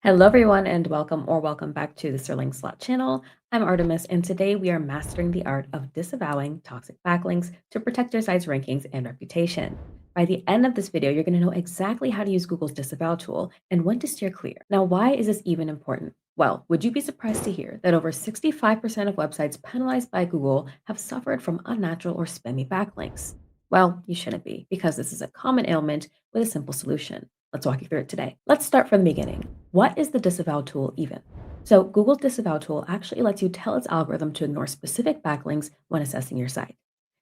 Hello, everyone, and welcome back to the SirLinksalot channel. I'm Artemis, and today we are mastering the art of disavowing toxic backlinks to protect your site's rankings and reputation. By the end of this video, you're going to know exactly how to use Google's disavow tool and when to steer clear. Now, why is this even important? Well, would you be surprised to hear that over 65% of websites penalized by Google have suffered from unnatural or spammy backlinks? Well, you shouldn't be, because this is a common ailment with a simple solution. Let's walk you through it today. Let's start from the beginning. What is the disavow tool even? So Google's disavow tool actually lets you tell its algorithm to ignore specific backlinks when assessing your site.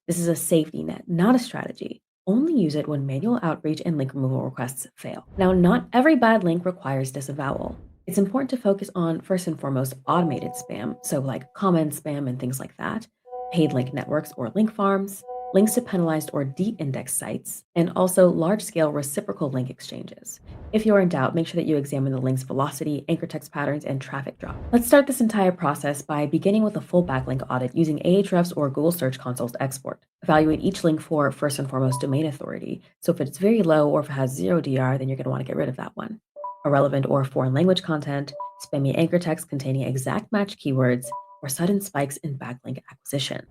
This is a safety net, not a strategy. Only use it when manual outreach and link removal requests fail. Now, not every bad link requires disavowal. It's important to focus on, first and foremost, automated spam, so like comment spam and things like that, paid link networks or link farms, links to penalized or de-indexed sites, and also large-scale reciprocal link exchanges. If you're in doubt, make sure that you examine the link's velocity, anchor text patterns, and traffic drop. Let's start this entire process by beginning with a full backlink audit using Ahrefs or Google Search Console's export. Evaluate each link for, first and foremost, domain authority. So if it's very low or if it has 0 DR, then you're going to want to get rid of that one. Irrelevant or foreign language content, spammy anchor text containing exact match keywords, or sudden spikes in backlink acquisition.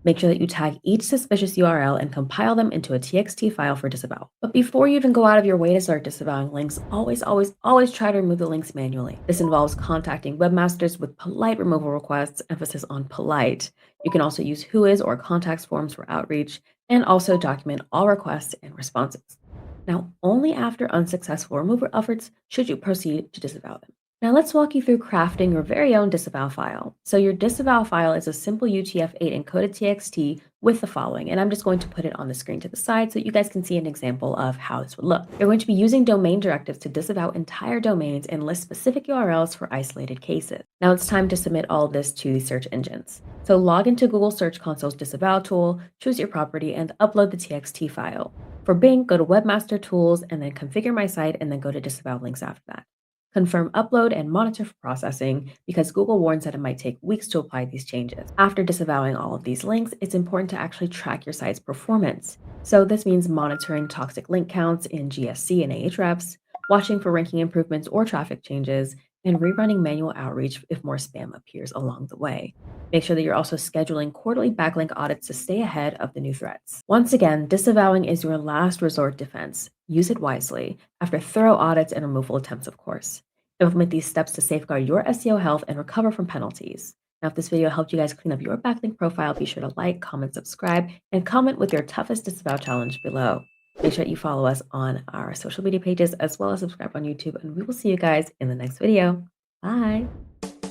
Make sure that you tag each suspicious URL and compile them into a TXT file for disavow. But before you even go out of your way to start disavowing links, always try to remove the links manually. This involves contacting webmasters with polite removal requests, emphasis on polite. You can also use whois or contacts forms for outreach, and also document all requests and responses. Now, only after unsuccessful removal efforts should you proceed to disavow them. Now let's walk you through crafting your very own disavow file. So your disavow file is a simple UTF-8 encoded TXT with the following, and I'm just going to put it on the screen to the side so you guys can see an example of how this would look. You're going to be using domain directives to disavow entire domains and list specific URLs for isolated cases. Now it's time to submit all of this to the search engines. So log into Google Search Console's disavow tool, choose your property, and upload the TXT file. For Bing, go to Webmaster Tools and then Configure My Site and then go to Disavow Links after that. Confirm upload and monitor for processing because Google warns that it might take weeks to apply these changes. After disavowing all of these links, it's important to actually track your site's performance. So this means monitoring toxic link counts in GSC and Ahrefs, watching for ranking improvements or traffic changes, and rerunning manual outreach if more spam appears along the way. Make sure that you're also scheduling quarterly backlink audits to stay ahead of the new threats. Once again, disavowing is your last resort defense. Use it wisely, after thorough audits and removal attempts, of course. Implement these steps to safeguard your SEO health and recover from penalties. Now, if this video helped you guys clean up your backlink profile, be sure to like, comment, subscribe, and comment with your toughest disavow challenge below. Make sure that you follow us on our social media pages as well as subscribe on YouTube, and we will see you guys in the next video. Bye!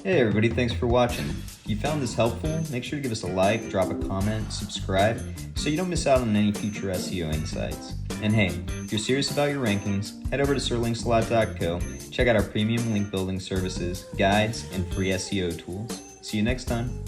Hey everybody, thanks for watching. If you found this helpful, make sure to give us a like, drop a comment, subscribe, so you don't miss out on any future SEO insights. And hey, if you're serious about your rankings, head over to SirLinksalot.co, check out our premium link building services, guides, and free SEO tools. See you next time.